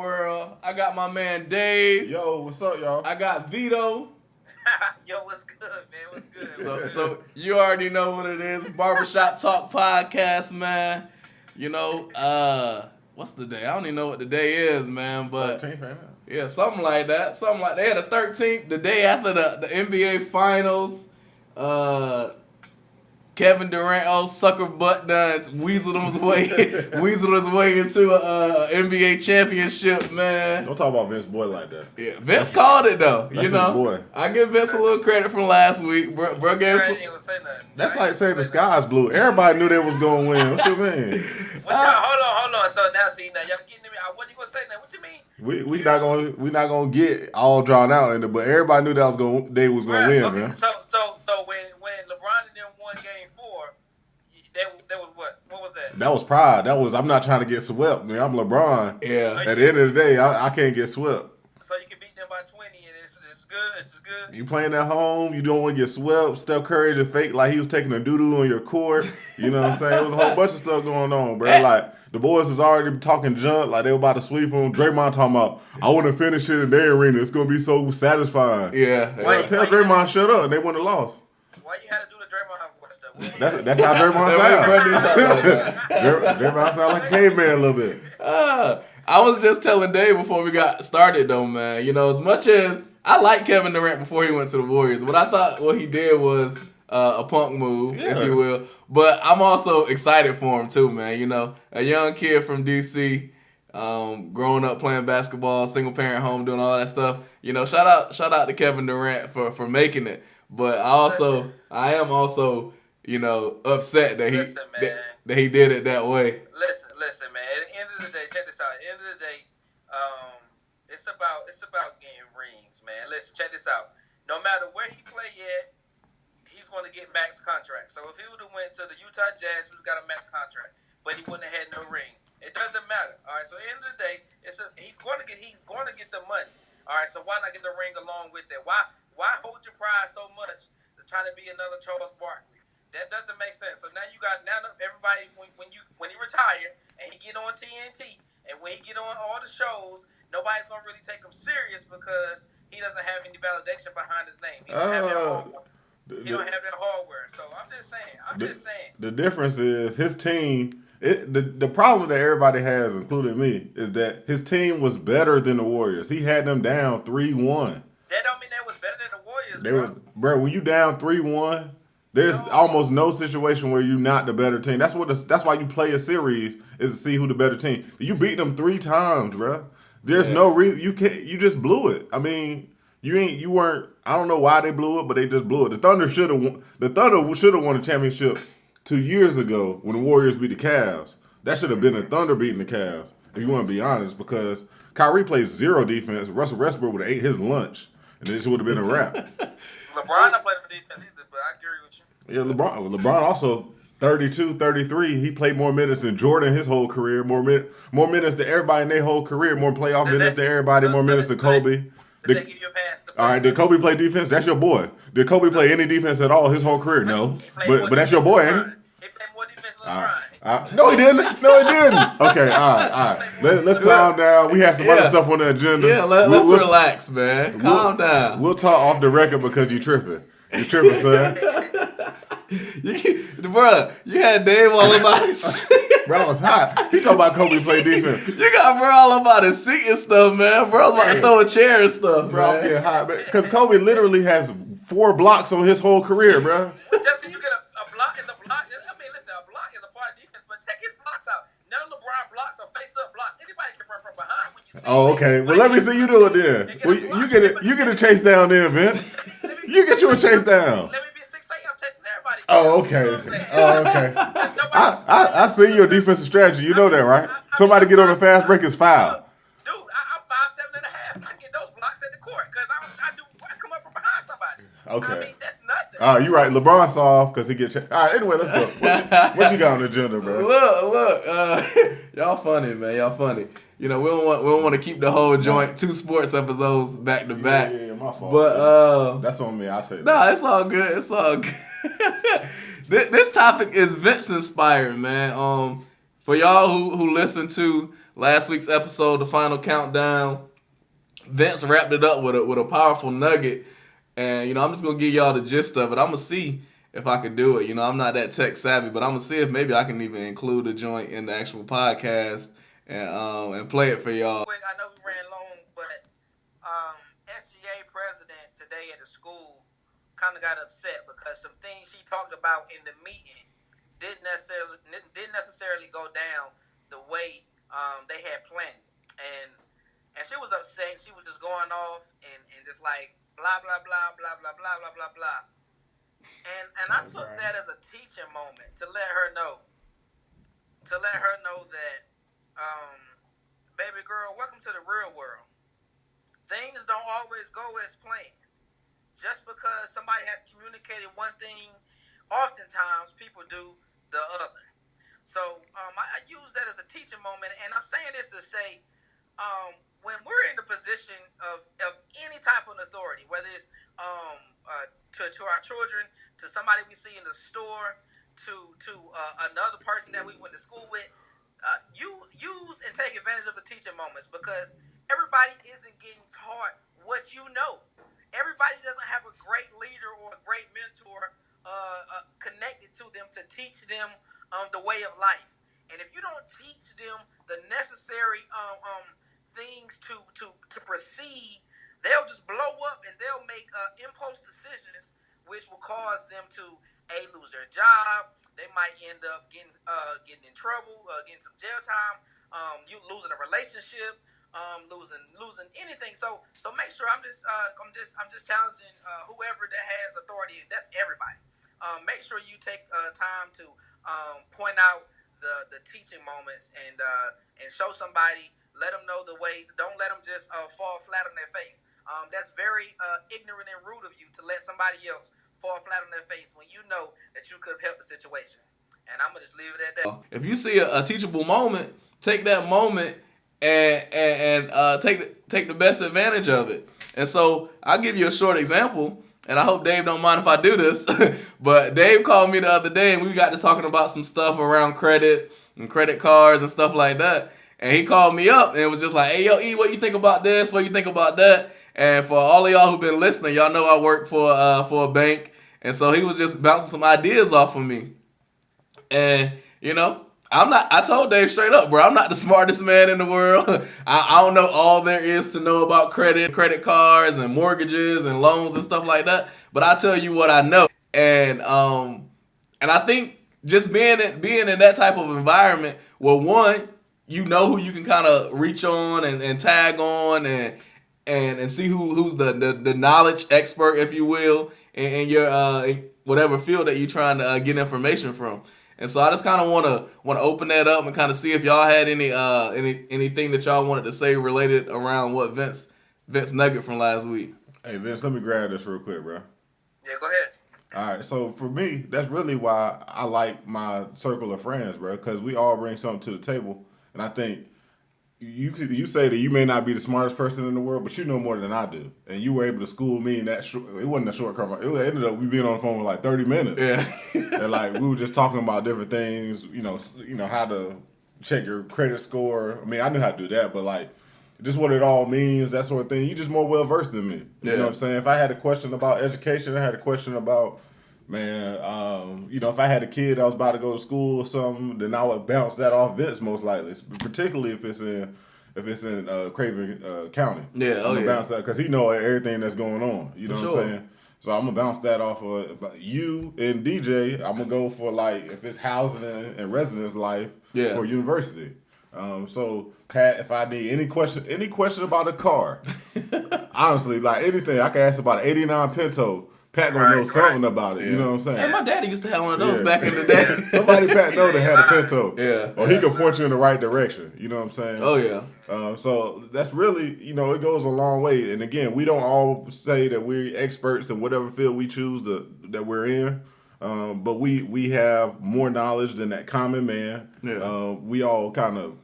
world. I got my man Dave. Yo, what's up, y'all? I got Vito. Yo, what's good, man? What's good? So you already know what it is. Barbershop Talk Podcast, man. You know, what's the day? I don't even know what the day is, man. But 13th, man. yeah, something like that. They had the 13th, the day after the NBA Finals. Kevin Durant, sucker butt done weaseled his way into a NBA championship, man. Don't talk about Vince Boy like that. Yeah, Vince called it though. That's you know, his boy. I give Vince a little credit from last week. Bro gave some. That's like saying the sky's blue. Everybody knew they was gonna win. What you mean? Hold on. So now y'all getting to me. What you gonna say now? What you mean? We not gonna get all drawn out in it, but everybody knew they was gonna win, okay, man. So when LeBron and them won Game 4, that was what? What was that? That was pride. I'm not trying to get swept, man. I'm LeBron. Yeah. At the end of the day, I can't get swept. So you can beat them by 20, and it's good. It's just good. You playing at home, you don't want to get swept. Steph Curry just fake like he was taking a doo-doo on your court. You know what I'm saying? There was a whole bunch of stuff going on, bro. Like, the boys was already talking junk, like they were about to sweep him. Draymond talking about, I want to finish it in their arena. It's going to be so satisfying. Yeah. Tell Draymond shut up, and they wouldn't have lost. Why you had to do the Draymond voice, though? That's how Draymond sounds. Draymond sounds like a caveman a little bit. I was just telling Dave before we got started, though, man. You know, as much as I like Kevin Durant before he went to the Warriors, but I thought what he did was a punk move, if you will. But I'm also excited for him, too, man. You know, a young kid from D.C., growing up playing basketball, single-parent home, doing all that stuff. You know, shout out to Kevin Durant for making it. But I am also, you know, upset that that he did it that way. Listen, man. At the end of the day, check this out. At the end of the day, it's about getting rings, man. Listen, check this out. No matter where he play at, he's going to get max contract. So if he would have went to the Utah Jazz, we've got a max contract, but he wouldn't have had no ring. It doesn't matter. All right. So at the end of the day, he's going to get the money. All right. So why not get the ring along with that? Why hold your pride so much to try to be another Charles Barkley? That doesn't make sense. So now everybody when he retire and he get on TNT and when he get on all the shows, nobody's gonna really take him serious because he doesn't have any validation behind his name. He don't have that hardware. He don't have that hardware. So I'm just saying. The difference is his team. The problem that everybody has, including me, is that his team was better than the Warriors. He had them down 3-1. That don't mean that was better than the Warriors, bro. When you down 3-1, there's almost no situation where you're not the better team. That's why you play a series is to see who the better team. You beat them 3 times, bro. There's no reason you just blew it. I mean, you weren't. I don't know why they blew it, but they just blew it. The Thunder should have won. The Thunder should have won the championship 2 years ago when the Warriors beat the Cavs. That should have been the Thunder beating the Cavs, if you want to be honest, because Kyrie plays 0 defense. Russell Westbrook would have ate his lunch, and this would have been a wrap. LeBron not playing for defense either, but I agree with you. Yeah, LeBron also 32, 33. He played more minutes than Jordan his whole career. More minutes than everybody in their whole career. More playoff minutes than everybody. More minutes than Kobe. Does that give you a pass? All right, did Kobe play defense? That's your boy. Did Kobe play any defense at all his whole career? No. But that's your boy, ain't it? He played more defense than LeBron. No, he didn't. No, he didn't. Okay, all right. Let's calm down. We have some other stuff on the agenda. Yeah, let's relax, man. Calm down. We'll talk off the record because you tripping. You tripping, son. Bro, you had Dave all about his Bro, it's hot. He talking about Kobe play defense. You got bro all about his seat and stuff, man. Bro's about to throw a chair and stuff, bro. I'm getting hot, man. Because Kobe literally has 4 blocks on his whole career, bro. Just because you get a block is a block. I mean, listen, a block is a part of defense, but check his blocks out. None of LeBron blocks are face-up blocks. Anybody can run from behind when you see. Oh, okay. Well, let me see you do it then. Well, you get a chase down then, Vince. You get you a chase down. Let me be 6'8". I'm chasing everybody. Oh, okay. You know what I'm saying? I see your defensive strategy. You know that, right? Somebody get on a fast break is foul. Dude, I'm 5'7" and a half. I get those blocks at the court because I come up from behind somebody. Okay. I mean, that's nothing. You're right. LeBron soft because he get checked. All right, anyway, let's go. What you got on the agenda, bro? Look. Y'all funny, man. Y'all funny. You know, we don't want to keep the whole joint 2 sports episodes back to back. Yeah, my fault. But that's on me. I'll take that. No, it's all good. It's all good. This topic is Vince inspired, man. For y'all who listen to last week's episode, the final countdown, Vince wrapped it up with a powerful nugget. And, I'm just going to give y'all the gist of it. I'm going to see if I can do it. I'm not that tech savvy, but I'm going to see if maybe I can even include the joint in the actual podcast and play it for y'all. Quick, I know we ran long, but SGA president today at the school kind of got upset because some things she talked about in the meeting didn't necessarily go down the way they had planned it. And she was upset. She was just going off and just like blah blah blah blah blah blah blah blah blah. And I took that as a teaching moment to let her know that baby girl, welcome to the real world. Things don't always go as planned. Just because somebody has communicated one thing, oftentimes people do the other. So I use that as a teaching moment, and I'm saying this to say, when we're in the position of any type of authority, whether it's to our children, to somebody we see in the store, to another person that we went to school with, you use and take advantage of the teaching moments, because everybody isn't getting taught what you know. Everybody doesn't have a great leader or a great mentor connected to them to teach them the way of life. And if you don't teach them the necessary things to proceed, they'll just blow up and they'll make impulse decisions, which will cause them to lose their job. They might end up getting in trouble, getting some jail time. You losing a relationship, losing anything. So make sure I'm just challenging whoever that has authority. That's everybody. Make sure you take time to point out the teaching moments and show somebody. Let them know the way. Don't let them just fall flat on their face. That's very ignorant and rude of you to let somebody else fall flat on their face when you know that you could have helped the situation. And I'm gonna just leave it at that. If you see a teachable moment, take that moment and take the best advantage of it. And so I'll give you a short example, and I hope Dave don't mind if I do this. But Dave called me the other day, and we got to talking about some stuff around credit and credit cards and stuff like that. And he called me up and was just like, "Hey, yo, E, what you think about this? What you think about that?" And for all of y'all who've been listening, y'all know I work for a bank, and so he was just bouncing some ideas off of me. And I told Dave straight up, bro, I'm not the smartest man in the world. I don't know all there is to know about credit cards and mortgages and loans and stuff like that. But I tell you what I know. And I think just being in that type of environment, well, one, you know who you can kind of reach on and tag on and see who's the knowledge expert, if you will, in your whatever field that you're trying to get information from. And so I just kind of want to open that up and kind of see if y'all had anything that y'all wanted to say related around what Vince nugget from last week. Hey Vince, let me grab this real quick, bro. Yeah, go ahead. All right, so for me, that's really why I like my circle of friends, bro, because we all bring something to the table. And I think you say that you may not be the smartest person in the world, but you know more than I do. And you were able to school me in that it wasn't a short conversation. It ended up we being on the phone for like 30 minutes. Yeah. And like we were just talking about different things, you know how to check your credit score. I mean, I knew how to do that, but like just what it all means, that sort of thing. You just more well versed than me. You know what I'm saying? If I had a question about education, I had a question about if I had a kid that was about to go to school or something, then I would bounce that off Vince most likely, particularly if it's in Craven County. Yeah, I'm gonna bounce that because he know everything that's going on. You know For what sure. I'm saying? So I'm gonna bounce that off of you and DJ. I'm gonna go for like if it's housing and residence life for university. So Pat, if I need any question about a car, honestly, like anything, I can ask about an '89 Pinto. Pat gonna know something about it. Yeah. You know what I'm saying? Hey, my daddy used to have one of those back in the day. Somebody Pat know that had a Pinto. Yeah. Or he can point you in the right direction. You know what I'm saying? Oh, yeah. So that's really, it goes a long way. And again, we don't all say that we're experts in whatever field we choose that we're in. But we have more knowledge than that common man. Yeah. We all kind of,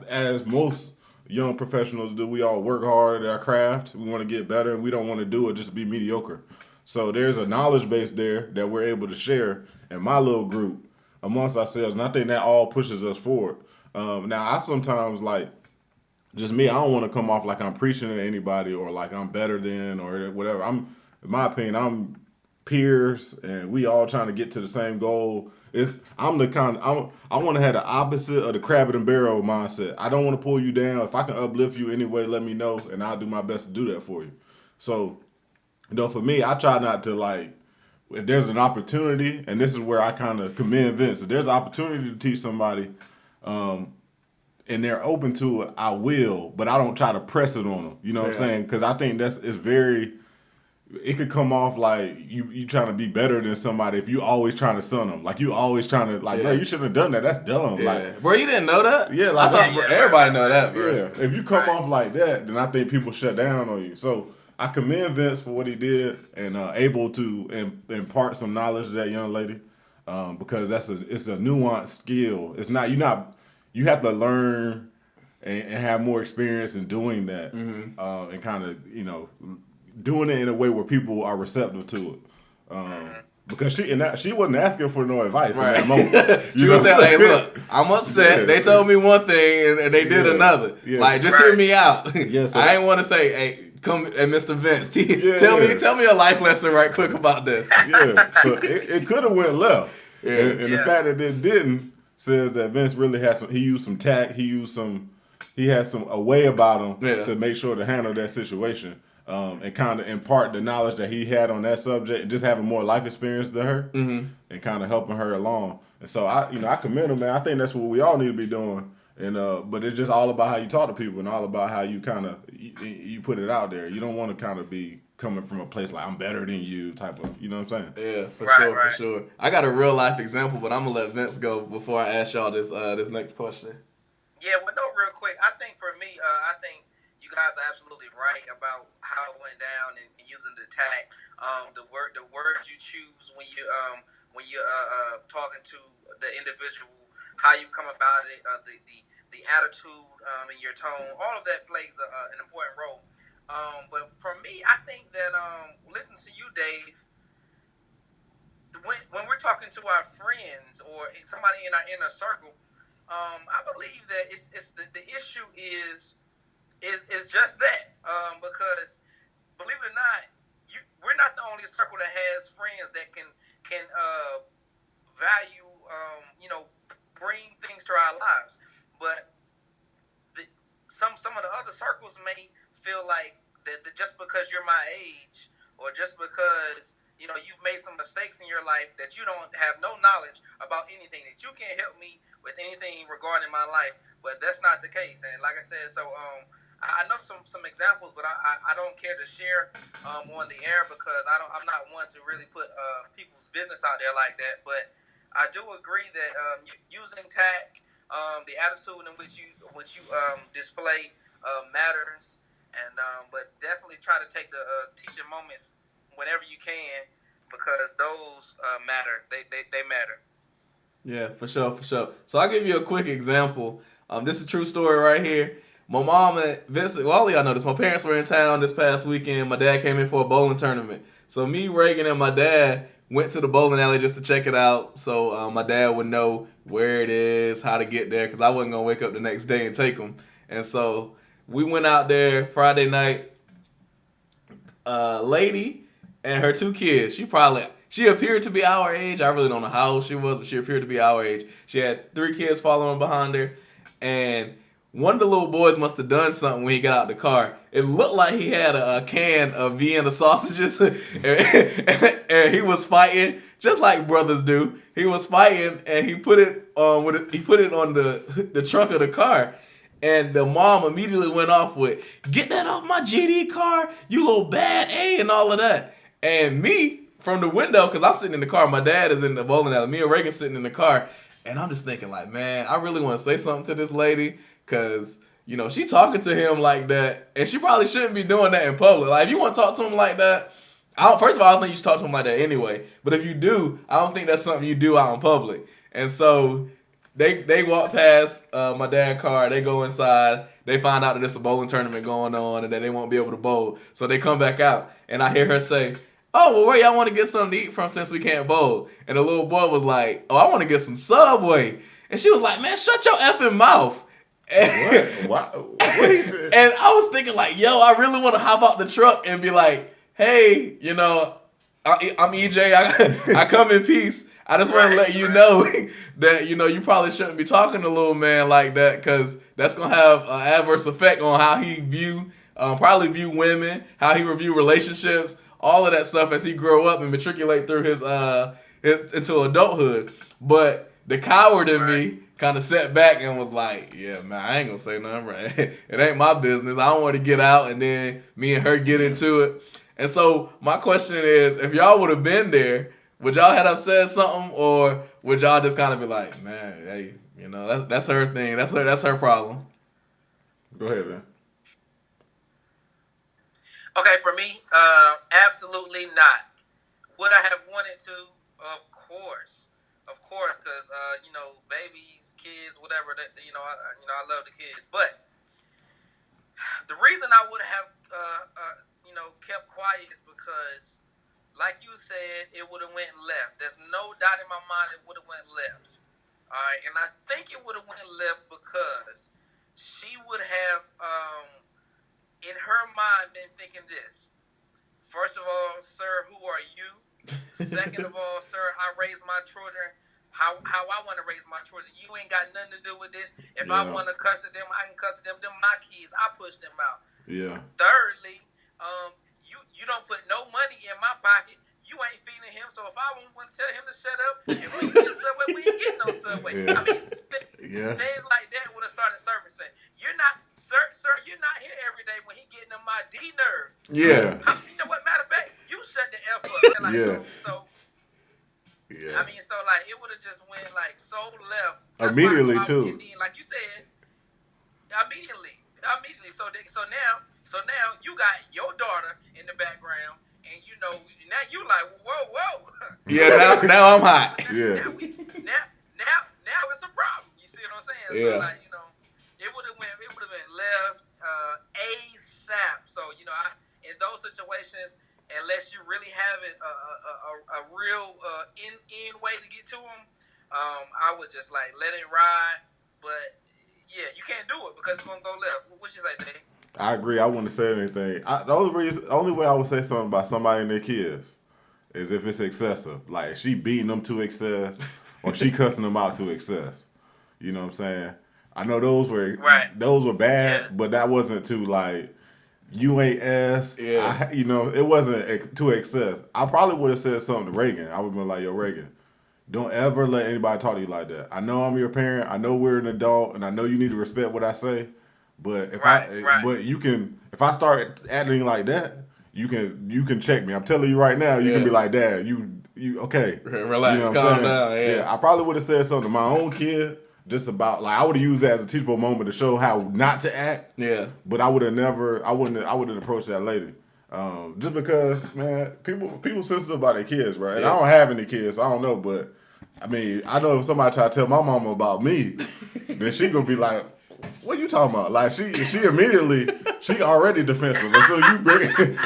as most young professionals do, we all work hard at our craft. We want to get better, and we don't want to do it just to be mediocre. So there's a knowledge base there that we're able to share in my little group amongst ourselves, and I think that all pushes us forward. Now I sometimes like just me. I don't want to come off like I'm preaching to anybody or like I'm better than or whatever. In my opinion, I'm peers and we all trying to get to the same goal. I'm the kind I want to have the opposite of the crab and barrel mindset. I don't want to pull you down. If I can uplift you anyway, let me know and I'll do my best to do that for you. So, for me, I try not to like if there's an opportunity, and this is where I kind of commend Vince. If there's an opportunity to teach somebody, and they're open to it, I will. But I don't try to press it on them. You know what I'm saying? Because I think it's very. It could come off like you trying to be better than somebody if you always trying to son them. Like you always trying to bro, you shouldn't have done that. That's dumb. Yeah. Like, bro, you didn't know that? Yeah, like I thought everybody know that, bro. Yeah, if you come off like that, then I think people shut down on you. So I commend Vince for what he did and able to impart some knowledge to that young lady because it's a nuanced skill. It's not you have to learn and have more experience in doing that and kind of doing it in a way where people are receptive to it. Because she wasn't asking for no advice in that moment. She was saying, "Hey, look, I'm upset. They told me one thing and they did another. Yeah. Like, just hear me out. Yes, I ain't want to say, hey, come and Mr. Vince, tell me a life lesson right quick about this. Yeah, so it could have went left. Yeah. And the fact that it didn't says that Vince really had he used some tact. He had a way about him to make sure to handle that situation. And kind of impart the knowledge that he had on that subject and just having more life experience than her and kind of helping her along. And so I commend him, man. I think that's what we all need to be doing. And but it's just all about how you talk to people and all about how you kind of you put it out there. You don't want to kind of be coming from a place like I'm better than you type of, you know what I'm saying? Yeah, for sure. I got a real life example, but I'm gonna let Vince go before I ask y'all this next question. Yeah, well, no, real quick. I think for me, I think you guys are absolutely right about how it went down and using the tag, the words you choose when you talking to the individual, how you come about it, the attitude in your tone, all of that plays an important role. But for me, I think that listen to you, Dave. When we're talking to our friends or somebody in our inner circle, I believe that it's the issue is just that because believe it or not, we're not the only circle that has friends that can value bring things to our lives, but some of the other circles may feel like that just because you're my age or just because you've made some mistakes in your life that you don't have no knowledge about anything, that you can't help me with anything regarding my life. But that's not the case. And like I said, so I know some examples, but I don't care to share on the air because I'm not one to really put people's business out there like that. But I do agree that using tact, the attitude in which you display matters, and but definitely try to take the teaching moments whenever you can, because those matter. They matter. Yeah, for sure. So I'll give you a quick example. This is a true story right here. My mom and Vincent, well, all of y'all know this. My parents were in town this past weekend. My dad came in for a bowling tournament. So me, Reagan, and my dad went to the bowling alley just to check it out. So my dad would know where it is, how to get there, because I wasn't going to wake up the next day and take him. And so we went out there Friday night. Lady and her 2 kids, she appeared to be our age. I really don't know how old she was, but she appeared to be our age. She had 3 kids following behind her. And one of the little boys must have done something when he got out the car. It looked like he had a can of Vienna sausages, and he was fighting just like brothers do. He was fighting, and he put it on the trunk of the car. And the mom immediately went off with, "Get that off my GD car, you little bad A," and all of that. And me, from the window, because I'm sitting in the car, my dad is in the bowling alley, me and Reagan sitting in the car, and I'm just thinking like, man, I really want to say something to this lady, because, she talking to him like that, and she probably shouldn't be doing that in public. Like, if you want to talk to him like that, first of all, I don't think you should talk to him like that anyway, but if you do, I don't think that's something you do out in public. And so they walk past my dad's car, they go inside, they find out that there's a bowling tournament going on and that they won't be able to bowl. So they come back out, and I hear her say, "Oh, well, where y'all want to get something to eat from since we can't bowl?" And the little boy was like, "Oh, I want to get some Subway." And she was like, man, shut your effing mouth. What? And I was thinking like, yo, I really want to hop out the truck and be like, hey, you know, I'm EJ. I come in peace. I just want to let you know that, you know, you probably shouldn't be talking to little man like that, because that's going to have an adverse effect on how he probably view women, how he review relationships, all of that stuff as he grow up and matriculate through his into adulthood. But the coward in me kind of sat back and was like, yeah, man, I ain't going to say nothing, right? It ain't my business. I don't want to get out and then me and her get into it. And so my question is, if y'all would have been there, would y'all have said something, or would y'all just kind of be like, man, hey, you know, that's her thing. That's her problem. Go ahead, man. Okay, for me, absolutely not. Would I have wanted to? Of course, because you know, babies, kids, whatever. That I love the kids, but the reason I would have kept quiet is because, like you said, it would have went left. There's no doubt in my mind it would have went left. All right, and I think it would have went left because she would have, in her mind, been thinking this. First of all, sir, who are you? Second of all, sir, I raise my children how I want to raise my children. You ain't got nothing to do with this. If I want to cuss at them, I can cuss at them. Them my kids. I push them out. Yeah. Thirdly, you don't put no money in my pocket. You ain't feeding him. So if I want to tell him to shut up, and we ain't get Subway, we ain't getting no Subway. Yeah. I mean, things like that would have started surfacing. You're not, sir, you're not here every day when he getting on my D nerves. So, Yeah. you know what? Matter of fact, you shut the F up. And like, so yeah. I mean, so like it would have just went like so left. Immediately too. And then, like you said, immediately. So now you got your daughter in the background, and you know now you like whoa. Yeah, now I'm hot. Yeah. Now it's a problem. You see what I'm saying? Yeah. So like it would have been left ASAP. So in those situations, unless you really have a real in way to get to them, I would just like let it ride. But yeah, you can't do it because it's gonna go left. What you say, Dave? I agree. I wouldn't say anything. The only way I would say something about somebody and their kids is if it's excessive. Like she beating them to excess, or she cussing them out to excess. You know what I'm saying? I know those were bad, but that wasn't too like you ain't ass. Yeah. It wasn't to excess. I probably would have said something to Reagan. I would have been like, yo, Reagan, don't ever let anybody talk to you like that. I know I'm your parent. I know we're an adult, and I know you need to respect what I say. But if I start acting like that, you can check me. I'm telling you right now, you can be like, Dad, you okay? Relax, calm down. Yeah, I probably would have said something to my own kid, just about like I would have used that as a teachable moment to show how not to act. Yeah. But I wouldn't approach that lady. Just because, man, people sensitive about their kids, right? And I don't have any kids, so I don't know, but I mean, I know if somebody try to tell my mama about me, then she gonna be like, what are you talking about? Like she already defensive.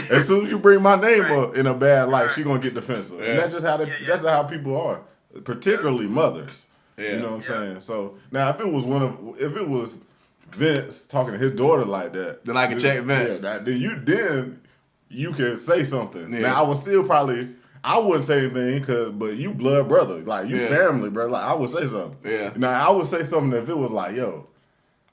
As soon as you bring my name up in a bad light, she gonna get defensive. Yeah. And that's just that's how people are, particularly mothers. Yeah. You know what I'm saying? So now if it was Vince talking to his daughter like that, then I can check Vince. Yeah, then you can say something. Yeah. Now I would still I wouldn't say anything but you blood brother, like you family, bro. Like I would say something. Yeah. Now I would say something if it was like, yo.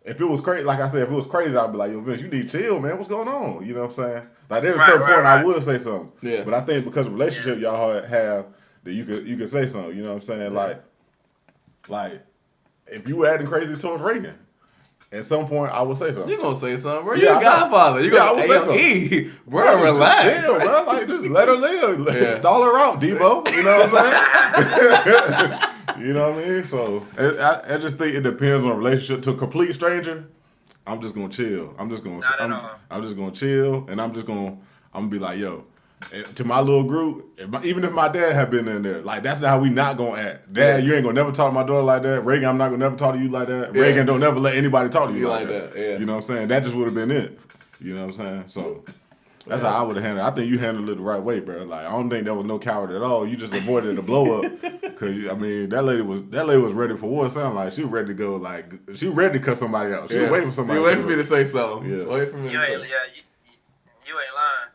If it was crazy, like I said, if it was crazy, I'd be like, yo, Vince, you need to chill, man. What's going on? You know what I'm saying? Like, there's a certain point I would say something. Yeah. But I think because of the relationship y'all have, that you could say something. You know what I'm saying? Yeah. Like, if you were acting crazy towards Reagan, at some point I would say something. You're going to say something, bro. You're a godfather. I would say something. Bro, relax. Chill, bro. Like, just let her live. Stall her out, Debo. You know what I'm saying? You know what I mean? So I just think it depends on relationship. To a complete stranger, I'm just gonna chill. I'm just gonna chill, and I'm gonna be like, yo. To my little group, even if my dad had been in there, like that's not how we not gonna act. Dad, you ain't gonna never talk to my daughter like that. Reagan, I'm not gonna never talk to you like that. Yeah. Reagan, don't never let anybody talk to you like that. Yeah. You know what I'm saying? That just would have been it. You know what I'm saying? So That's how I would have handled it. I think you handled it the right way, bro. Like, I don't think there was no coward at all. You just avoided the blow up. Because, I mean, that lady was ready for war. It sounded like she was ready to go, like, she was ready to cut somebody out. She was waiting for somebody You wait for me to say something. Yeah. Wait for me to say something. You ain't lying.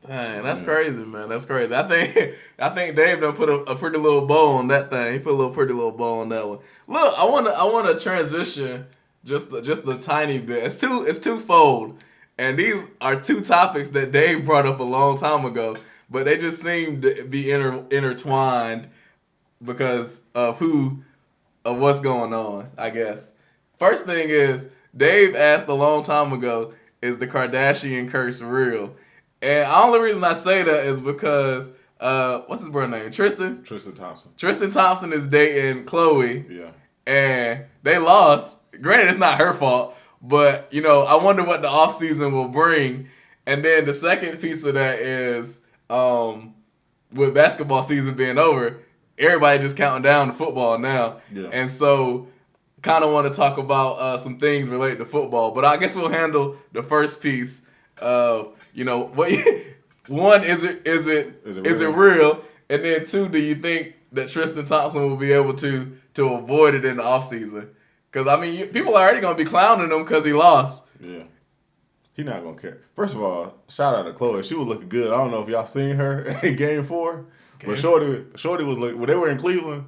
Dang, that's crazy, man. That's crazy. I think Dave done put a pretty little bow on that thing. He put a pretty little bow on that one. Look, I wanna transition just a tiny bit. It's twofold, and these are two topics that Dave brought up a long time ago, but they just seem to be intertwined because of what's going on, I guess. First thing is, Dave asked a long time ago, is the Kardashian curse real? And the only reason I say that is because, what's his brother name? Tristan Thompson. Tristan Thompson is dating Khloe. Yeah. And they lost. Granted, it's not her fault, but, I wonder what the offseason will bring. And then the second piece of that is, with basketball season being over, everybody just counting down to football now. Yeah. And so, kind of want to talk about some things related to football. But I guess we'll handle the first piece of, what? One, is it real? And then two, do you think that Tristan Thompson will be able to avoid it in the offseason? Because, I mean, people are already going to be clowning him because he lost. Yeah. He's not going to care. First of all, shout out to Khloe. She was looking good. I don't know if y'all seen her in Game 4. But Shorty was looking, when they were in Cleveland,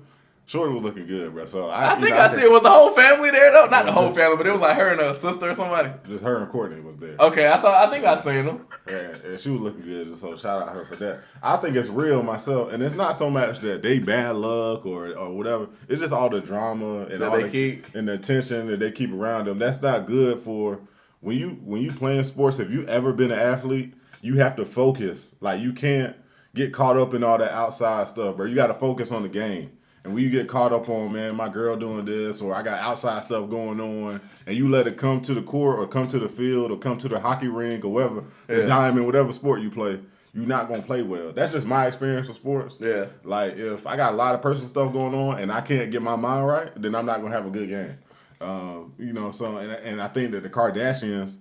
Shorty was looking good, bro. So I think I see it was the whole family there though. Not the whole family, but it was like her and her sister or somebody. Just her and Courtney was there. Okay, I think I seen them. Yeah, she was looking good. So shout out her for that. I think it's real myself, and it's not so much that they bad luck or whatever. It's just all the drama and all and the attention that they keep around them. That's not good for when you playing sports. If you ever been an athlete, you have to focus. Like you can't get caught up in all that outside stuff, bro. You got to focus on the game. And when you get caught up on, man, my girl doing this, or I got outside stuff going on, and you let it come to the court or come to the field or come to the hockey rink or whatever, the diamond, whatever sport you play, you're not going to play well. That's just my experience with sports. Yeah. Like, if I got a lot of personal stuff going on and I can't get my mind right, then I'm not going to have a good game. And I think that the Kardashians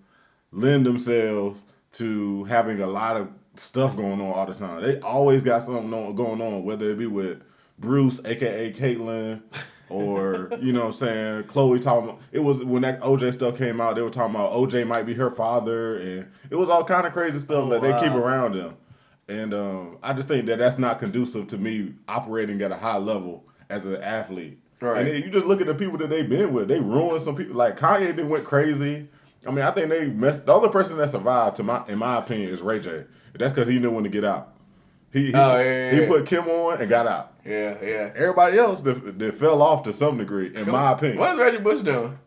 lend themselves to having a lot of stuff going on all the time. They always got something going on, whether it be with Bruce, a.k.a. Caitlyn, or, Khloe talking about, it was when that OJ stuff came out, they were talking about OJ might be her father, and it was all kind of crazy stuff that they keep around them. And I just think that that's not conducive to me operating at a high level as an athlete. Right. And then you just look at the people that they've been with. They ruined some people. Like, Kanye then went crazy. I mean, I think they messed. The only person that survived, in my opinion, is Ray J. That's because he knew when to get out. He put Kim on and got out. Yeah. Everybody else that fell off to some degree, in my opinion. What is Reggie Bush doing?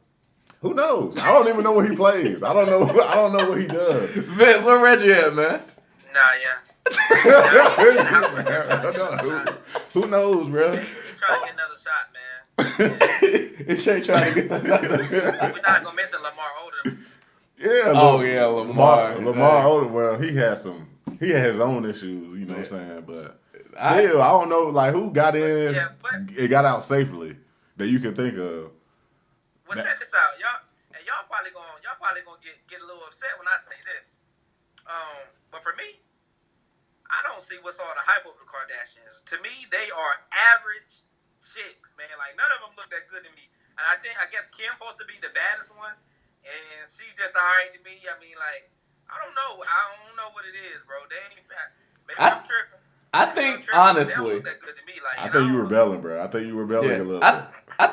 Who knows? I don't even know what he plays. I don't know what he does. Vince, where Reggie at, man? Nah, yeah. Who knows, bro? He's trying to get another shot, man. It's Shay trying to get another shot. We're not gonna mention Lamar Odom. Yeah. Lamar Odom. Well, he had his own issues. You know what I'm saying? But still, I don't know, like, who got in and got out safely that you can think of. Well, check this out, y'all probably gonna get a little upset when I say this. But for me, I don't see what's all the hype over the Kardashians. To me, they are average chicks, man. Like, none of them look that good to me. And I guess Kim's supposed to be the baddest one, and she just all right to me. I mean, like, I don't know what it is, bro. They ain't fat. Maybe I'm tripping. I think honestly, they don't look that good to me. Like, I think you rebelling, bro. I think you rebelling a little bit. I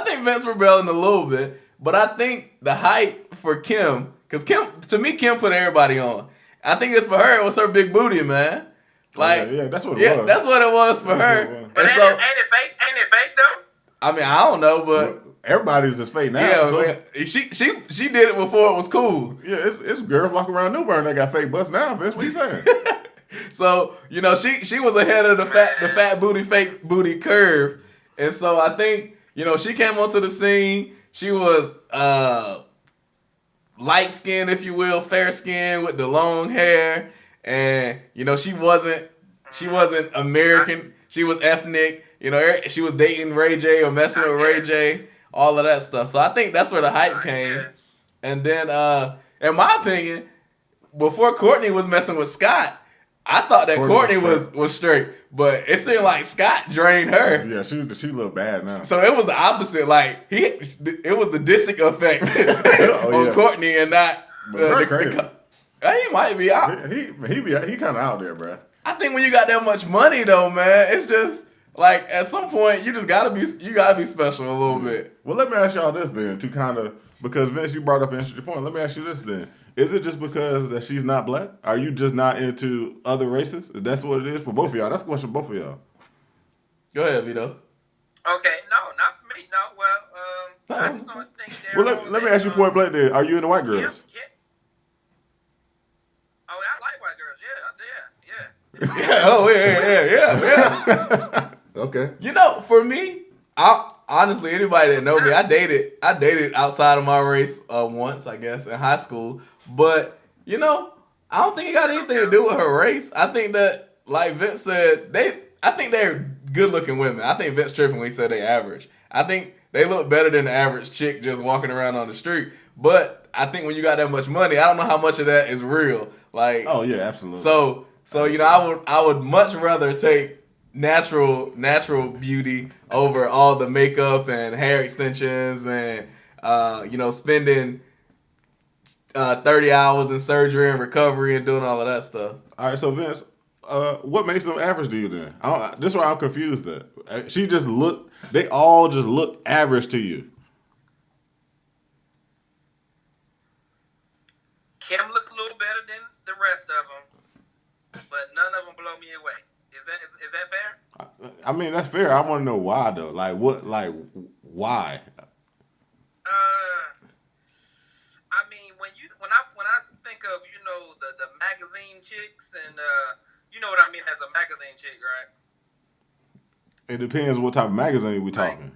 think Vince rebelling a little bit, but I think the hype for Kim, because Kim put everybody on. I think it's for her. It was her big booty, man. Like, that's what it was. That's what it was for her. But ain't it fake? Ain't it fake though? I mean, I don't know, but everybody's just fake now. Yeah, so she did it before it was cool. Yeah, it's girls walking around New Bern that got fake butts now. Vince, what you saying? So she was ahead of the fat booty, fake booty curve, and so I think she came onto the scene. She was light skinned, if you will, fair skinned with the long hair, and she wasn't American. She was ethnic. She was dating Ray J or messing with Ray J, all of that stuff. So I think that's where the hype came. And then, in my opinion, before Courtney was messing with Scott, I thought that Courtney was straight, but it seemed like Scott drained her. Yeah, she looked bad now. So it was the opposit. Like it was the Disick effect on Courtney and not. He might be. He kind of out there, bro. I think when you got that much money, though, man, it's just like at some point you gotta be special a little bit. Well, let me ask y'all this then, because Vince, you brought up an interesting point. Let me ask you this then. Is it just because that she's not black? Are you just not into other races? That's what it is for both of y'all. That's a question for both of y'all. Go ahead, Vito. Okay, no, not for me. No, well, I just don't think they're. Well, let me ask you point blank then. Are you into white girls? Oh, I like white girls. Yeah. Oh, yeah. Okay. You know, for me, honestly, anybody that know me, I dated outside of my race once, I guess, in high school. But, you know, I don't think it got anything to do with her race. I think that, like Vince said, I think they're good-looking women. I think Vince tripping when he said they average. I think they look better than the average chick just walking around on the street. But I think when you got that much money, I don't know how much of that is real. Like, oh yeah, absolutely. So absolutely. You know, I would much rather take natural beauty over all the makeup and hair extensions and spending 30 hours in surgery and recovery and doing all of that stuff. All right, so Vince, what makes them average to you then? This is why I'm confused. That they all just look average to you. Kim look a little better than the rest of them, but none of them blow me away. Is that fair? I mean, that's fair. I want to know why though. Like what? Like why? I mean, when I think of the magazine chicks and you know what I mean as a magazine chick, right? It depends what type of magazine we talking.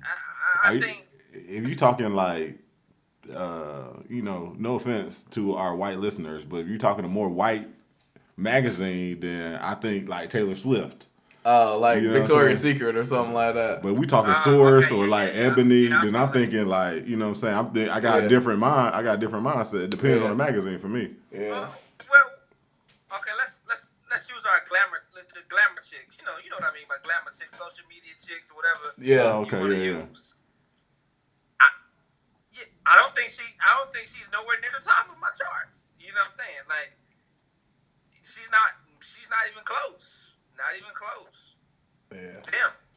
I think if you talking like, no offense to our white listeners, but if you're talking a more white magazine, then I think like Taylor Swift. Like Victoria's Secret or something like that. But we talking Source or like Ebony, then I'm thinking like, you know what I'm saying? I got a different mind. I got a different mindset. It depends on the magazine for me. Yeah. Well, okay, let's use our the glamour chicks. You know what I mean by glamour chicks, social media chicks, or whatever. Yeah. Okay. Use. I don't think she's nowhere near the top of my charts. You know what I'm saying? Like, she's not even close. Not even close.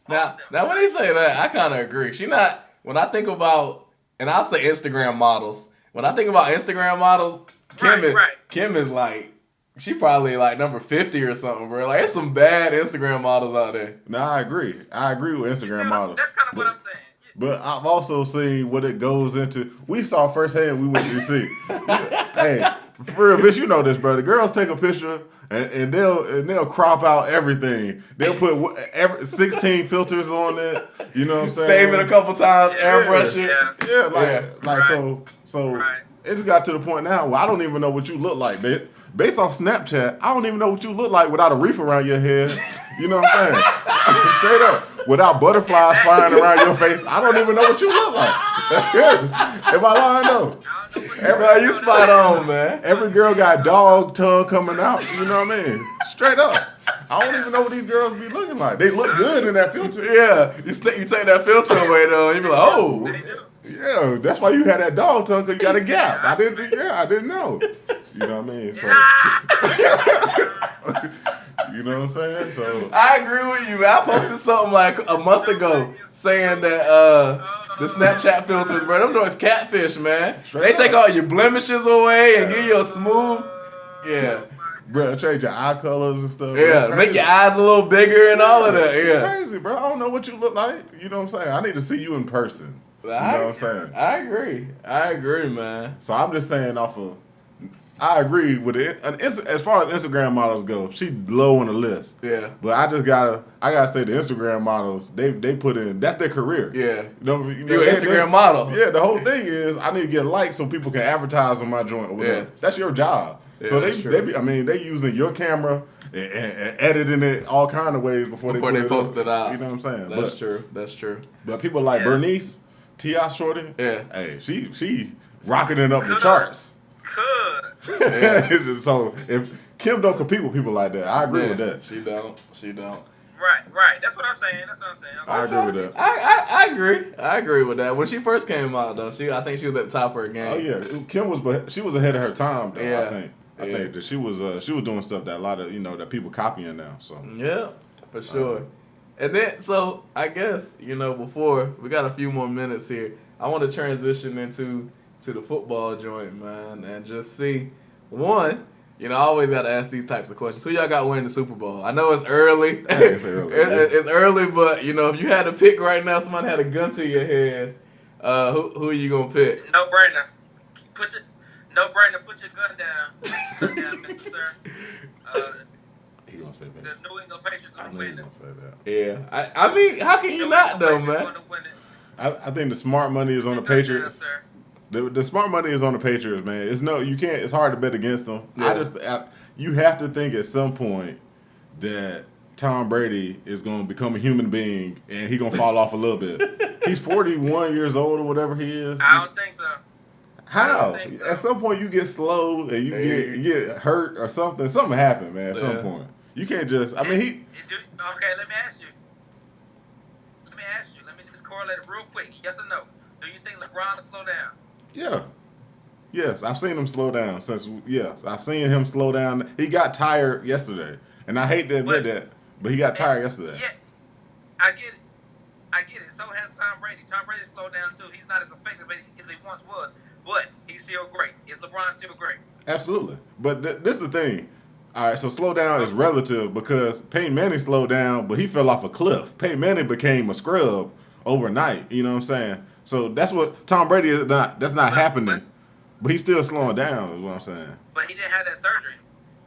Yeah. Now when they say that, I kind of agree. She not. When I think about, and I'll say Instagram models. When I think about Instagram models, Kim is like, she probably like number 50 or something, bro. Like, there's some bad Instagram models out there. No, I agree with Instagram models. That's kind of what I'm saying. But I've also seen what it goes into. We saw firsthand. We went to see. Hey, for real, bitch, you know this, bro. The girls take a picture and they'll crop out everything. They'll put 16 filters on it. You know what I'm saying? Save it a couple times, airbrush it. Yeah, so it's got to the point now where I don't even know what you look like, bitch. Based off Snapchat, I don't even know what you look like without a wreath around your head. You know what I'm saying? Straight up. Without butterflies flying around your face, I don't even know what you look like. Am I lying though? You spot on, man. Every girl got dog tongue coming out. You know what I mean? Straight up. I don't even know what these girls be looking like. They look good in that filter. Yeah. You take that filter away though, and you be like, oh. Yeah, that's why you had that dog tongue, because you got a gap. I didn't know. You know what I mean? So, you know what I'm saying? So I agree with you, man. I posted something like a month ago saying that the Snapchat filters, bro, them joints catfish, man. They take all your blemishes away and give you a smooth, bro, change your eye colors and stuff. Yeah, make your eyes a little bigger and all of that. Yeah, it's crazy, bro. I don't know what you look like. You know what I'm saying? I need to see you in person. You know what I'm saying? I agree, man. So I'm just saying I agree with it. And as far as Instagram models go, she low on the list. Yeah. But I gotta say the Instagram models, they put in, that's their career. Yeah. You're an Instagram model. Yeah, the whole thing is I need to get likes so people can advertise on my joint or whatever. That's your job. Yeah, so they using your camera and editing it all kind of ways before they post it out. You know what I'm saying? That's true. But people like Bernice, T.I. Shorty, yeah. hey, she rocking it up the charts. Yeah. So if Kim don't compete with people like that, I agree with that. She don't. Right. That's what I'm saying. I agree with that. I agree with that. When she first came out, though, I think she was at the top of her game. Oh yeah, Kim was, but she was ahead of her time. Though, Yeah. I think that she was doing stuff that a lot of that people copying now. So Yeah, for sure. And then, so I guess before we got a few more minutes here, I want to transition into the football joint, man, and just see one. I always got to ask these types of questions. Who y'all got winning the Super Bowl? I know it's early. It's early. It's early, but if you had to pick right now, somebody had a gun to your head. Who are you gonna pick? No brainer. Put your gun down. Put your gun down, Mr. Sir. he gonna say that. The New England Patriots are I know winning. he gonna say that. Yeah, I mean, how can you New not England though, Patriots man? gonna win it. I think the smart money is on the Put your gun down, Patriots. sir. The smart money is on the Patriots, man. You can't. It's hard to bet against them. Yeah. You have to think at some point that Tom Brady is going to become a human being and he's going to fall off a little bit. He's 41 years old or whatever he is. I don't think so. How? I don't think so. At some point you get slow and you get hurt or something. Something happened, man. At some point, you can't just. I mean, Okay, let me ask you. Let me just correlate it real quick. Yes or no? Do you think LeBron will slow down? Yeah. Yes, I've seen him slow down I've seen him slow down. He got tired yesterday, and I hate to admit that, but he got tired yesterday. Yeah, I get it. So has Tom Brady. Tom Brady slowed down too. He's not as effective as he once was, but he's still great. Is LeBron still great? Absolutely. But this is the thing. All right, so slow down is relative because Peyton Manning slowed down, but he fell off a cliff. Peyton Manning became a scrub overnight. You know what I'm saying? So that's what Tom Brady is not. That's not happening. But he's still slowing down, is what I'm saying. But he didn't have that surgery.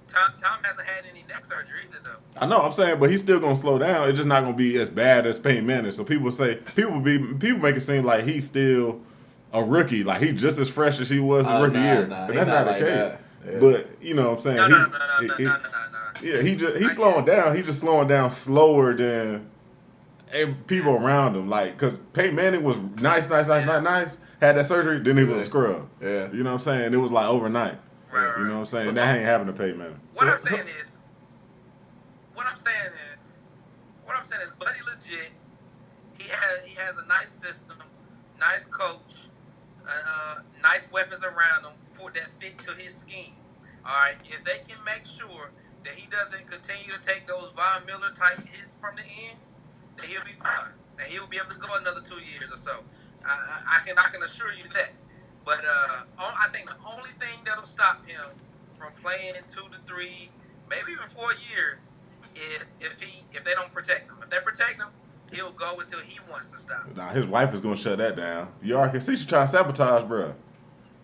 Tom hasn't had any neck surgery either, though. I know, I'm saying, but he's still gonna slow down. It's just not gonna be as bad as Peyton Manning. So people make it seem like he's still a rookie, like he's just as fresh as he was his rookie year. But that's not the case. Yeah. But you know what I'm saying? No. Yeah, he's slowing down. He's just slowing down slower than people around him. Like, cause Peyton Manning was nice. Had that surgery, then he was a scrub. Yeah. You know what I'm saying? It was like overnight. Right. You know what I'm saying? That ain't happening to Peyton Manning. What I'm saying is, Buddy legit. He has a nice system, nice coach, nice weapons around him that fit to his scheme. All right, if they can make sure that he doesn't continue to take those Von Miller type hits from the end, then he'll be fine, and he'll be able to go another 2 years or so. I can assure you that. But I think the only thing that'll stop him from playing 2 to 3, maybe even 4 years, if they don't protect him. If they protect him, he'll go until he wants to stop. Nah, his wife is gonna shut that down. You already can see she trying to sabotage, bro.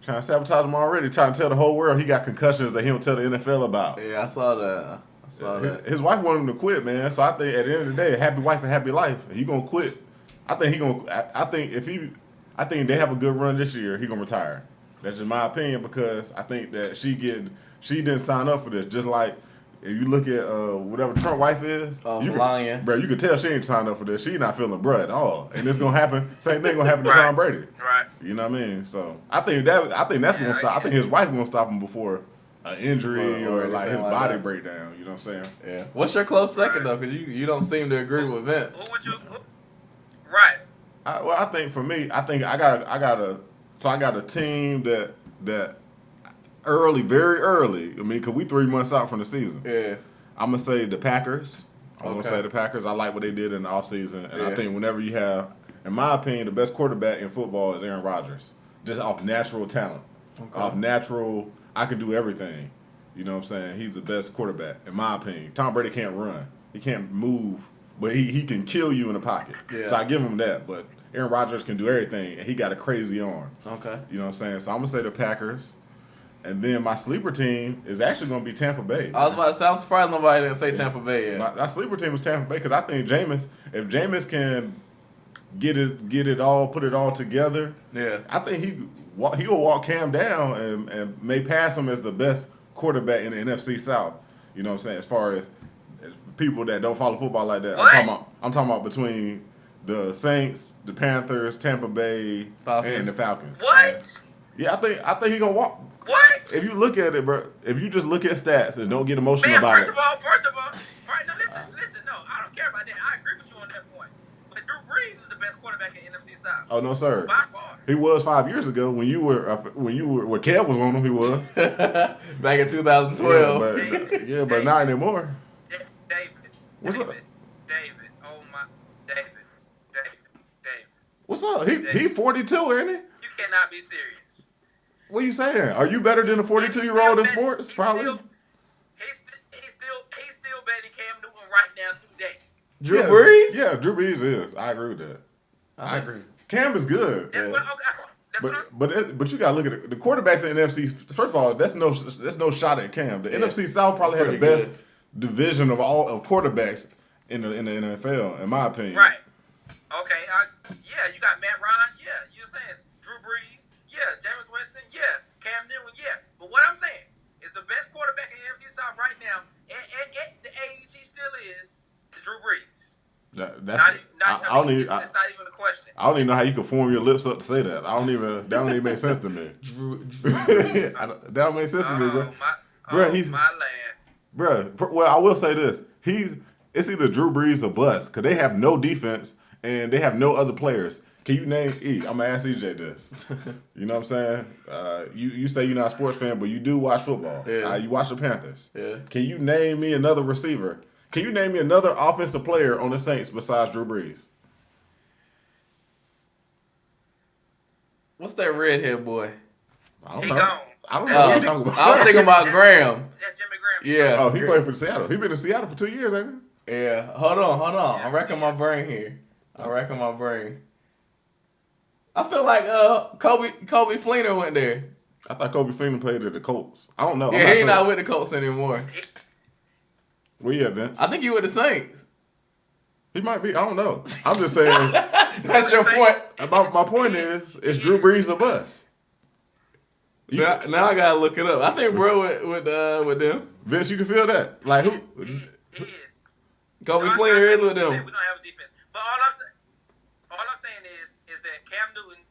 Trying to sabotage him already. Trying to tell the whole world he got concussions that he don't tell the NFL about. Yeah, I saw that. His wife wanted him to quit, man. So I think at the end of the day, a happy wife and happy life. He gonna quit. I think they have a good run this year, he gonna retire. That's just my opinion because I think that she didn't sign up for this. Just like if you look at whatever Trump wife is, Melania. Bro, you can tell she ain't signed up for this. She not feeling bruh at all, and it's gonna happen. Same thing gonna happen to Tom Brady. Right. You know what I mean? So I think that's gonna stop. I think his wife gonna stop him before an injury or like his body breakdown. You know what I'm saying? Yeah. What's your close second though? Because you don't seem to agree with Vince. Who would you? Right. I think for me, I got a team that early, very early. I mean, cause we 3 months out from the season. Yeah. I'm gonna say the Packers. I'm gonna say the Packers. I like what they did in the offseason, and I think whenever you have, in my opinion, the best quarterback in football is Aaron Rodgers, just off natural talent, off natural. I can do everything. You know what I'm saying? He's the best quarterback in my opinion. Tom Brady can't run. He can't move. But he can kill you in the pocket. Yeah. So I give him that. But Aaron Rodgers can do everything, and he got a crazy arm. Okay. You know what I'm saying? So I'm going to say the Packers. And then my sleeper team is actually going to be Tampa Bay. I was about to say, I'm surprised nobody didn't say Tampa Bay yet. My sleeper team is Tampa Bay because I think if Jameis can get it all, put it all together, I think he'll walk Cam down and may pass him as the best quarterback in the NFC South. You know what I'm saying? As far as people that don't follow football like that. I'm talking about between the Saints, the Panthers, Tampa Bay, Falcons. and the Falcons. What? Yeah, I think he's gonna walk. What? if you look at it, bro, if you just look at stats and don't get emotional Man, about first it. of all, right now, listen. No, I don't care about that. I agree with you on that point. But Drew Brees is the best quarterback in NFC South. Oh no, sir. By far. He was 5 years ago when you were when Kev was on him. He was Back in 2012. yeah, but not anymore. David. What's up? David. Oh my, David. What's up? He 42, ain't he? You cannot be serious. What are you saying? Are you better than a 42-year-old in sports? Probably. He's still better than Cam Newton right now today. Drew Brees? Yeah, Drew Brees is. I agree with that. I agree. Cam is good. That's what. Okay, But you gotta look at it. The quarterbacks in the NFC. First of all, that's no shot at Cam. The NFC South probably had the best division of all of quarterbacks in the NFL, in my opinion. Right. Okay. Yeah, you got Matt Ryan. Yeah, you're saying Drew Brees. Yeah, Jameis Winston. Yeah, Cam Newton. Yeah. But what I'm saying is the best quarterback in the NFC South right now, at the age he still is Drew Brees. It's not even a question. I don't even know how you can form your lips up to say that. That don't even make sense to me. That don't make sense to me, bro. My land. Bro, well, I will say this. It's either Drew Brees or bust, because they have no defense and they have no other players. Can you name I'm going to ask EJ this. You know what I'm saying? You say you're not a sports fan, but you do watch football. Yeah. You watch the Panthers. Yeah. Can you name me another receiver? Can you name me another offensive player on the Saints besides Drew Brees? What's that redhead boy? I don't He know. gone. I don't know what you're talking about. I was thinking about Graham. That's Jimmy Graham. Yeah. Oh, he played for Seattle. He been in Seattle for 2 years, ain't he? Yeah. Hold on. Yeah, I'm racking my brain here. I feel like Kobe Fleener went there. I thought Kobe Fleener played at the Colts. I don't know. Yeah, he's not with the Colts anymore. Where you at, Vince? I think he with the Saints. He might be. I don't know. I'm just saying. That's your point. My point is Drew Brees a bust? Now I gotta look it up. I think bro with them. Vince, you can feel that. Like He who? is. Kobe No, Fleener I is with get what you're saying. them. We don't have a defense. But all I'm saying is that Cam Newton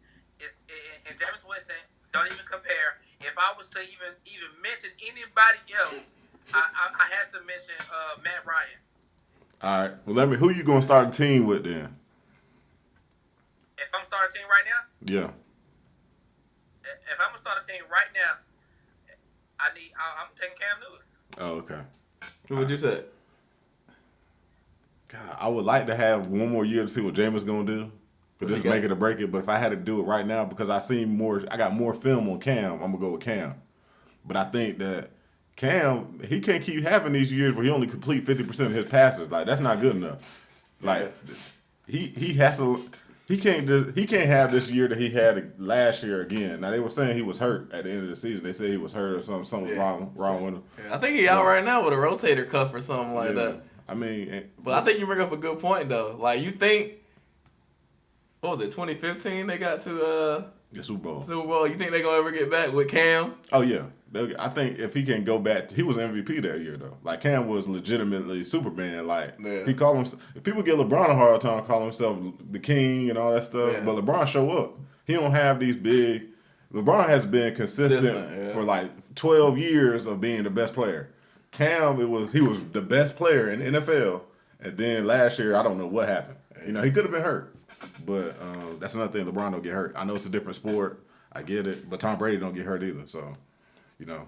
and Jameis Winston don't even compare. If I was to even mention anybody else, I have to mention Matt Ryan. All right. Well, who you gonna start a team with then? If I'm starting a team right now, Yeah. if I'm gonna start a team right now, I'm taking Cam Newton. Oh, okay. Who would you take? God, I would like to have one more year to see what Jameis gonna do. But just make it or break it. But if I had to do it right now, because I got more film on Cam, I'm gonna go with Cam. But I think that Cam, he can't keep having these years where he only complete 50% of his passes. Like, that's not good enough. Like, he has to. He can't have this year that he had last year again. Now they were saying he was hurt at the end of the season. They said he was hurt or something was wrong with him. I think he out right now with a rotator cuff or something like that. I mean, But I think you bring up a good point though. Like you think, what was it, 2015? They got to the Super Bowl. Super Bowl. You think they gonna ever get back with Cam? Oh yeah, I think if he can go back, he was MVP that year though. Like Cam was legitimately Superman. Like he called him. People give LeBron a hard time calling himself the king and all that stuff, but LeBron show up. He don't have these big. LeBron has been consistent for like 12 years of being the best player. Cam, he was the best player in the NFL, and then last year I don't know what happened. You know, he could have been hurt, but that's another thing. LeBron don't get hurt. I know it's a different sport. I get it, but Tom Brady don't get hurt either. So, you know,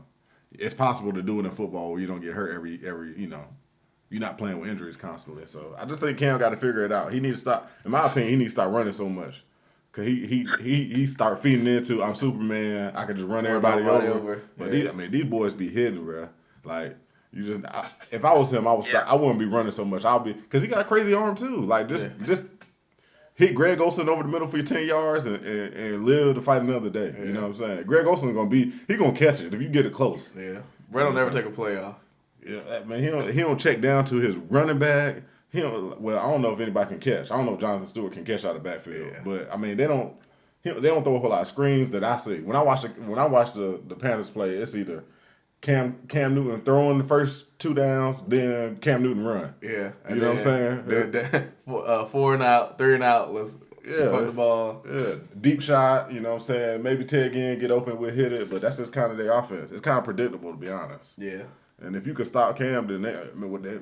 it's possible to do it in football where you don't get hurt every. You know, you're not playing with injuries constantly. So I just think Cam got to figure it out. He needs to stop. In my opinion, he needs to stop running so much. Cause he start feeding into I'm Superman. I can just run everybody over. But these boys be hitting, bro. Like. If I was him, I wouldn't be running so much. Because he got a crazy arm too. Like just hit Greg Olsen over the middle for your 10 yards and live to fight another day. You know what I'm saying? Greg Olsen's gonna catch it if you get it close. Yeah, Brett will never take a play off. Yeah, man, he don't check down to his running back. I don't know if anybody can catch. I don't know if Jonathan Stewart can catch out of the backfield. Yeah. But I mean, they don't throw a whole lot of screens that I see. When I watch the Panthers play, it's either Cam Newton throwing the first 2 downs, then Cam Newton run. Yeah. You know what I'm saying? 4 and out, 3 and out. Yeah, fuck the ball. Yeah, deep shot. You know what I'm saying? Maybe Ted Ginn get open, we'll hit it, but that's just kind of their offense. It's kind of predictable, to be honest. Yeah. And if you could stop Cam, then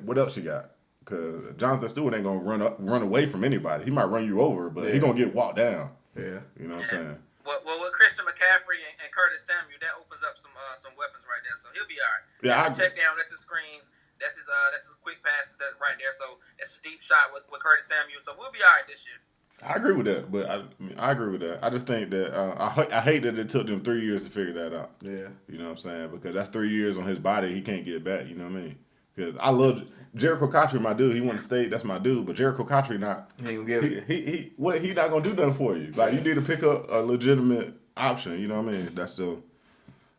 what else you got? Because Jonathan Stewart ain't gonna run away from anybody. He might run you over, but he gonna get walked down. Yeah. You know what I'm saying? Well, with Christian McCaffrey and Curtis Samuel, that opens up some weapons right there. So he'll be all right. Yeah, that's his check down. That's his screens. That's his quick passes right there. So that's his deep shot with Curtis Samuel. So we'll be all right this year. I agree with that, but I agree with that. I just think that I hate that it took them 3 years to figure that out. Yeah. You know what I'm saying? Because that's 3 years on his body he can't get back. You know what I mean? Because I love Jericho Cotchery, my dude. He won the state. That's my dude. But Jericho Cotchery not. He ain't gonna give it. He not gonna do nothing for you. Like you need to pick up a legitimate option. You know what I mean? That's still.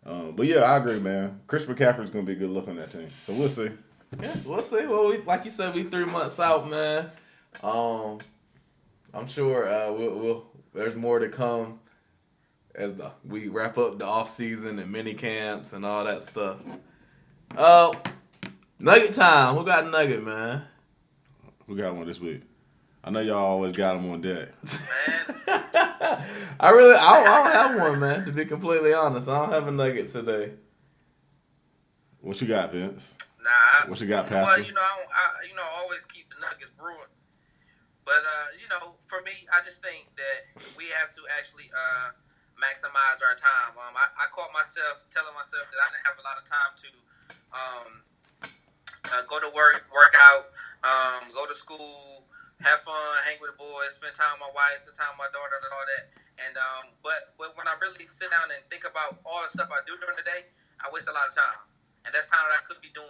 But yeah, I agree, man. Chris McCaffrey's gonna be a good look on that team. So we'll see. Yeah, we'll see. Well, like you said, we 3 months out, man. I'm sure we'll there's more to come as we wrap up the off season and mini camps and all that stuff. Nugget time. Who got a nugget, man? Who got one this week? I know y'all always got them on deck. I don't have one, man. To be completely honest, I don't have a nugget today. What you got, Vince? Nah. What you got, Pastor? Well, I always keep the nuggets brewing. But for me, I just think that we have to actually maximize our time. I caught myself telling myself that I didn't have a lot of time to go to work out, go to school, have fun, hang with the boys, spend time with my wife, spend time with my daughter, and all that. And but when I really sit down and think about all the stuff I do during the day, I waste a lot of time, and that's time that I could be doing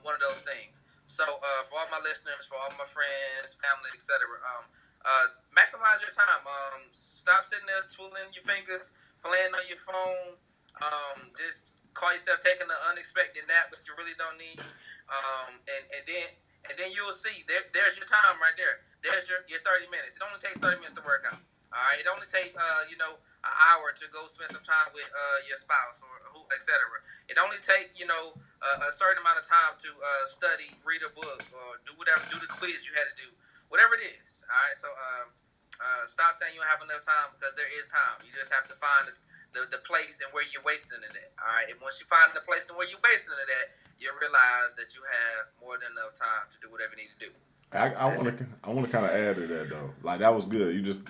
one of those things. So for all my listeners, for all my friends, family, etc., maximize your time. Stop sitting there twiddling your fingers, playing on your phone. Just call yourself taking an unexpected nap, but you really don't need. And then you'll see there's your time right there. There's your 30 minutes. It only takes 30 minutes to work out. All right. It only takes an hour to go spend some time with your spouse or who, etc. It only takes a certain amount of time to study, read a book, or do the quiz you had to do, whatever it is. All right. So stop saying you don't have enough time, because there is time. You just have to find the place and where you're wasting it at. All right. And once you find the place and where you're wasting it at, you'll realize that you have more than enough time to do whatever you need to do. I want to kind of add to that though. Like that was good. You just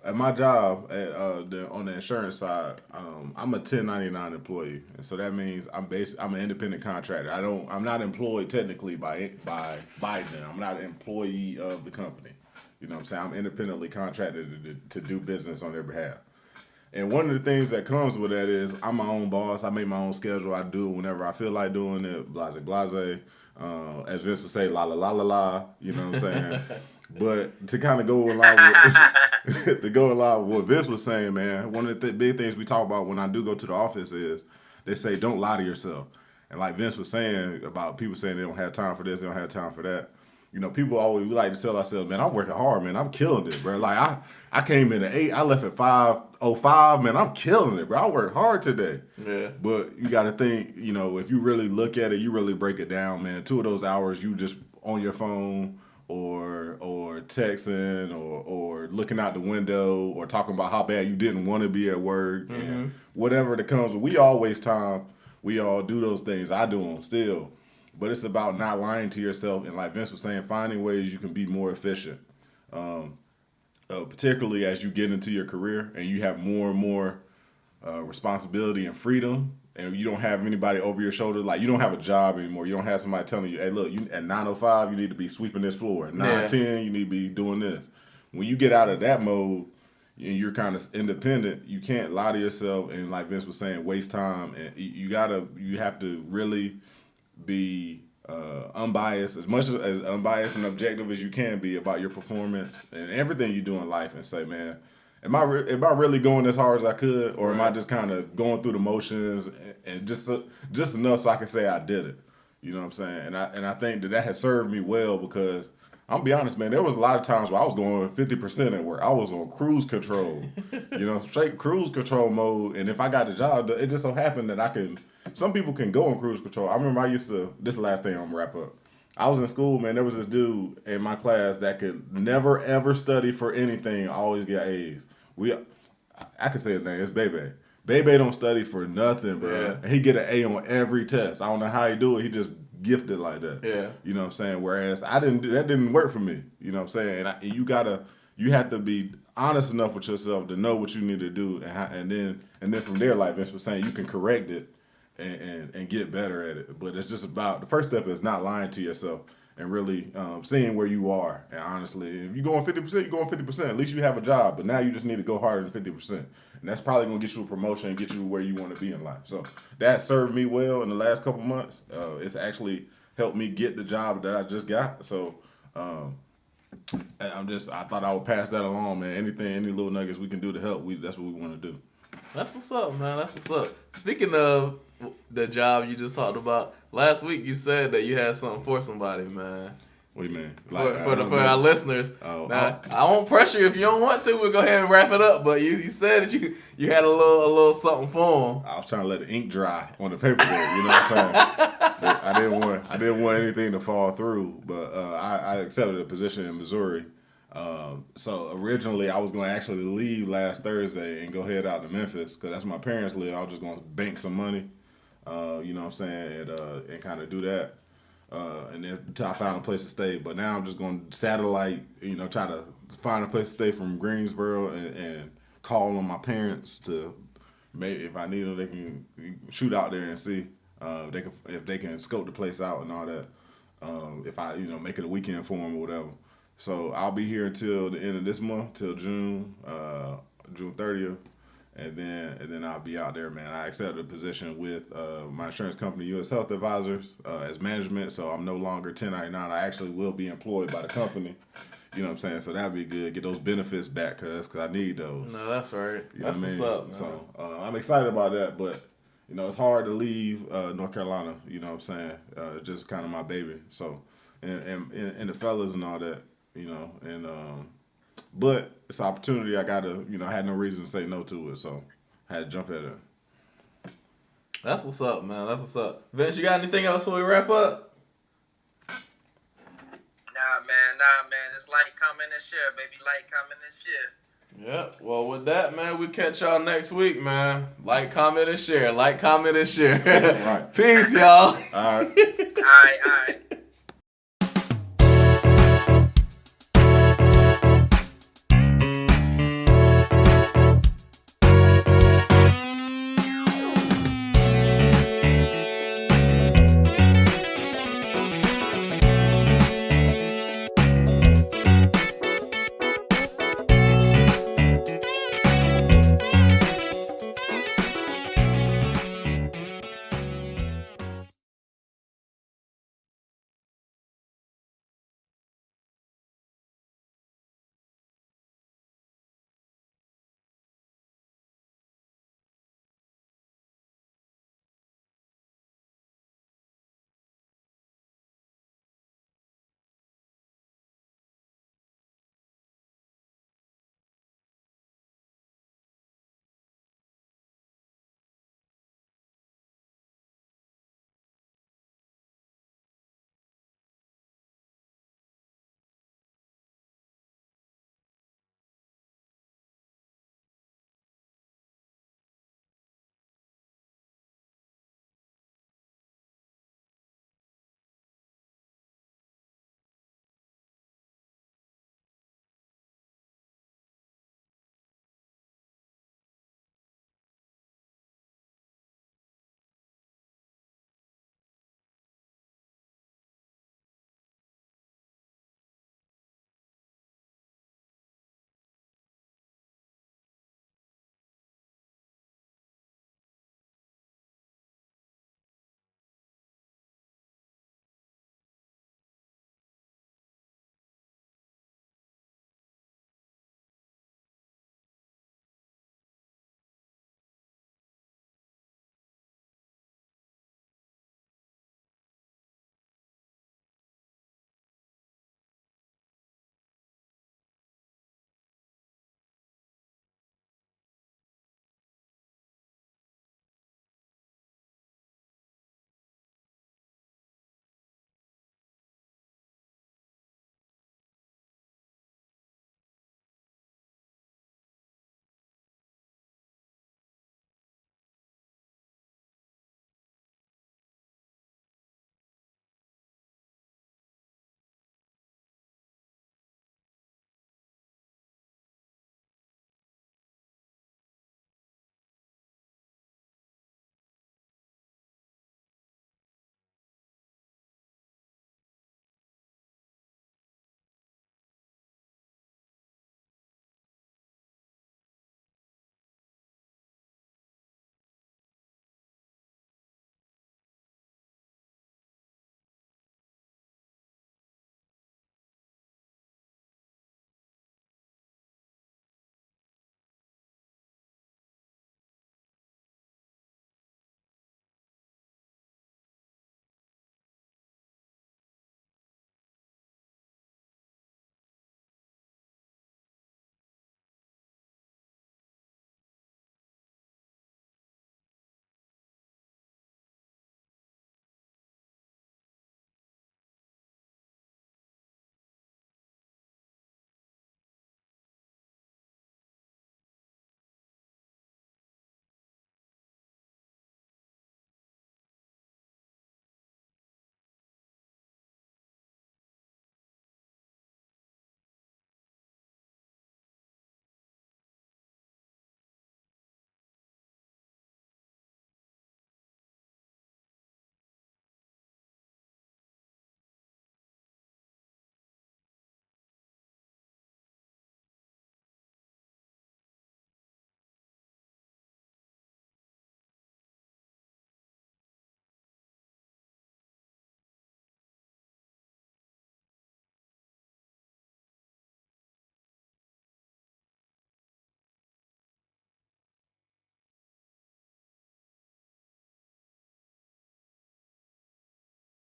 at my job on the insurance side, I'm a 1099 employee, and so that means I'm an independent contractor. I'm not employed technically by them. I'm not an employee of the company. You know what I'm saying? I'm independently contracted to do business on their behalf. And one of the things that comes with that is I'm my own boss. I make my own schedule. I do it whenever I feel like doing it. Blase, blase. As Vince would say, la la la la la. You know what I'm saying? But to kind of go along with what Vince was saying, man, one of the big things we talk about when I do go to the office is they say don't lie to yourself. And like Vince was saying about people saying they don't have time for this, they don't have time for that. You know, we like to tell ourselves, man, I'm working hard, man. I'm killing it, bro. Like, I came in at 8. I left at 5:05. Man, I'm killing it, bro. I worked hard today. Yeah. But you got to think, if you really look at it, you really break it down, man. 2 of those hours, you just on your phone or texting or looking out the window or talking about how bad you didn't want to be at work and whatever that comes. We all waste time. We all do those things. I do them still. But it's about not lying to yourself and, like Vince was saying, finding ways you can be more efficient, particularly as you get into your career and you have more and more responsibility and freedom, and you don't have anybody over your shoulder. Like, you don't have a job anymore. You don't have somebody telling you, hey, look, at 9:05, you need to be sweeping this floor. At 9:10, you need to be doing this. When you get out of that mode and you're kind of independent, you can't lie to yourself and, like Vince was saying, waste time. And you have to really be unbiased, as much as unbiased and objective as you can be about your performance and everything you do in life, and say, man, am I really going as hard as I could, or am I just kind of going through the motions and just enough so I can say I did it? You know what I'm saying? And I think that has served me well, because I'm gonna be honest, man, there was a lot of times where I was going 50% at work. I was on cruise control, straight cruise control mode. And if I got the job, it just so happened that some people can go on cruise control. I remember this is the last thing I'm gonna wrap up. I was in school, man. There was this dude in my class that could never ever study for anything, always get A's. I could say his name. It's Bebe. Bebe don't study for nothing, bro. Yeah. And he get an A on every test. I don't know how he do it. He just gifted like that. Yeah. You know what I'm saying? Whereas that didn't work for me. You know what I'm saying? And you have to be honest enough with yourself to know what you need to do, and then from there, like Vince was saying, you can correct it and get better at it. But it's just about the first step is not lying to yourself and really seeing where you are. And honestly, if you're going 50%, you're going 50%. At least you have a job. But now you just need to go harder than 50%. And that's probably going to get you a promotion and get you where you want to be in life. So that served me well in the last couple months. It's actually helped me get the job that I just got. So I thought I would pass that along, man. Any little nuggets we can do to help, that's what we want to do. That's what's up, man. That's what's up. Speaking of the job you just talked about, last week you said that you had something for somebody, man. What do you mean? For our listeners. Oh, now, I won't pressure you if you don't want to. We'll go ahead and wrap it up. But you said that you had a little something for him. I was trying to let the ink dry on the paper there. You know what I'm saying? But I didn't want anything to fall through. But I accepted a position in Missouri. So originally I was going to actually leave last Thursday and go head out to Memphis because that's where my parents live. I was just going to bank some money, you know what I'm saying, and kind of do that. And then until I found a place to stay. But now I'm just going to satellite, try to find a place to stay from Greensboro and call on my parents to maybe if I need them, they can shoot out there and see if they can scope the place out and all that. If I make it a weekend for them or whatever. So I'll be here until the end of this month, till June 30th, and then I'll be out there, man. I accepted a position with my insurance company, U.S. Health Advisors, as management. So I'm no longer 1099. I actually will be employed by the company. You know what I'm saying? So that'd be good. Get those benefits back, cause I need those. No, that's right. You know that's what I mean? What's up, man. So I'm excited about that, but it's hard to leave North Carolina. You know what I'm saying? Just kind of my baby. So and the fellas and all that. But it's an opportunity. I had no reason to say no to it, so I had to jump at it. That's what's up, man. That's what's up. Vince, you got anything else before we wrap up? Nah, man. Just like, comment, and share, baby. Like, comment, and share. Yep. Well, with that, man, we catch y'all next week, man. Like, comment, and share. Like, comment, and share. Right. Peace, y'all. All right. All right.